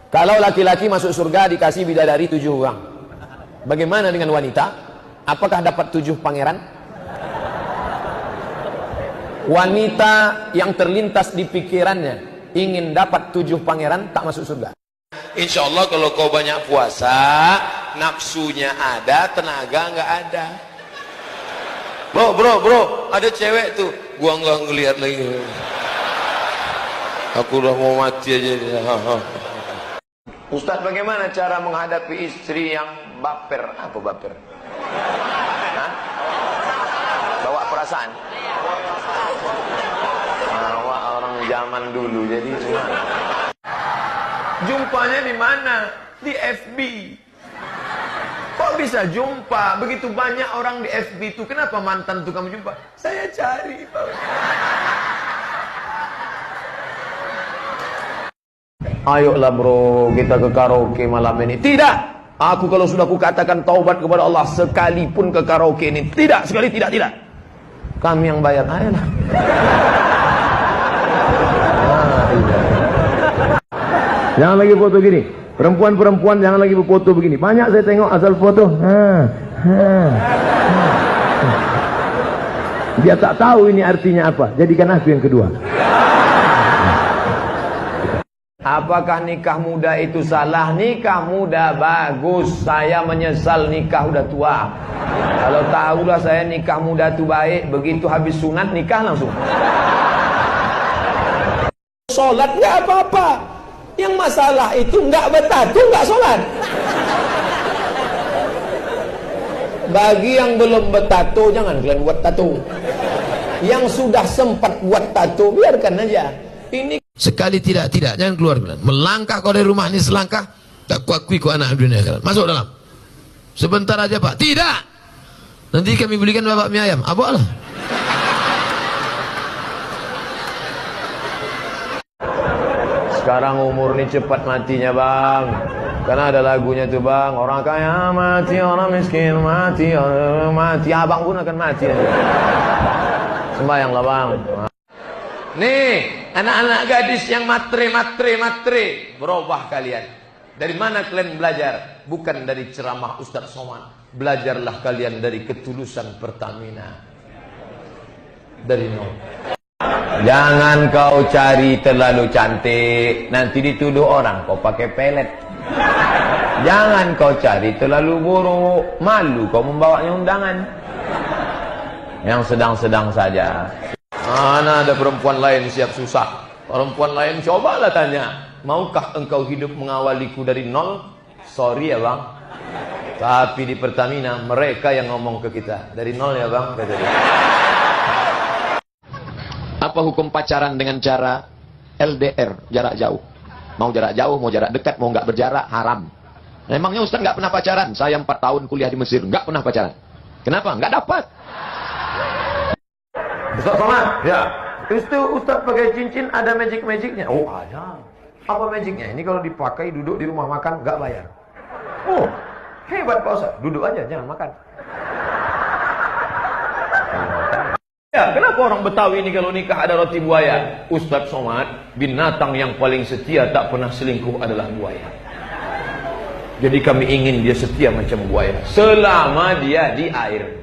Kalau laki-laki masuk surga dikasih bidadari 7 orang, bagaimana dengan wanita? Apakah dapat 7 pangeran? Wanita yang terlintas di pikirannya ingin dapat 7 pangeran tak masuk surga. Insya Allah kalau kau banyak puasa, nafsunya ada, tenaga nggak ada. Bro, ada cewek tuh, gua nggak ngelihat lagi. Aku udah mau mati aja. Ustadz, bagaimana cara menghadapi istri yang baper? Apa baper? Hah? Bawa perasaan? Bawa orang zaman dulu, jadi cuma. Jumpanya di mana? Di FB. Kok bisa jumpa? Begitu banyak orang di FB itu. Kenapa mantan itu kamu jumpa? Saya cari, Pak. Ayolah bro, kita ke karaoke malam ini. Tidak. Aku kalau sudah kukatakan taubat kepada Allah, sekalipun ke karaoke ini. Tidak, sekali tidak. Kami yang bayar. Ayolah. Jangan lagi foto gini. Perempuan-perempuan jangan lagi berfoto begini. Banyak saya tengok asal foto. Dia tak tahu ini artinya apa. Jadikan aku yang kedua. Apakah nikah muda itu salah? Nikah muda bagus. Saya menyesal nikah udah tua. Kalau tahulah saya nikah muda itu baik, begitu habis sunat nikah langsung. Sholat nggak apa-apa. Yang masalah itu nggak bertato, nggak sholat. Bagi yang belum bertato, jangan kalian buat tato. Yang sudah sempat buat tato, biarkan aja. Ini Sekali tidak, jangan keluar. Melangkah kau dari rumah ini selangkah, tak kuakui kau anak dunia. Masuk dalam. Sebentar aja Pak. Tidak. Nanti kami belikan bapak mie ayam. Apa lah? sekarang umur ini cepat matinya bang. Karena ada lagunya tuh bang, orang kaya mati, orang miskin mati, orang mati, abang pun akan mati. Sembayang lah bang. Nih, anak-anak gadis yang matre, berubah kalian. Dari mana kalian belajar? Bukan dari ceramah Ustadz Somad. Belajarlah kalian dari ketulusan Pertamina. Dari nol. Jangan kau cari terlalu cantik, nanti dituduh orang kau pakai pelet. Jangan kau cari terlalu buruk, malu kau membawanya undangan. Yang sedang-sedang saja. Mana ada perempuan lain siap susah? Perempuan lain cobalah tanya, maukah engkau hidup mengawaliku dari nol? Sorry ya bang, tapi di Pertamina mereka yang ngomong ke kita dari nol ya bang, kata dia. Apa hukum pacaran dengan cara LDR, jarak jauh? Mau jarak jauh, mau jarak dekat, mau nggak berjarak, haram. Memangnya Ustaz nggak pernah pacaran? Saya 4 tahun kuliah di Mesir, nggak pernah pacaran. Kenapa? Nggak dapat. Ustaz Somad, ya. Itu Ustaz pakai cincin ada magic-magicnya? Oh ada. Apa magicnya? Ini kalau dipakai duduk di rumah makan nggak bayar. Oh hebat Pak Ustaz. Duduk aja, jangan makan. Ya, kenapa orang Betawi ini kalau nikah ada roti buaya? Ustadz Somad, binatang yang paling setia tak pernah selingkuh adalah buaya. Jadi kami ingin dia setia macam buaya selama dia di air.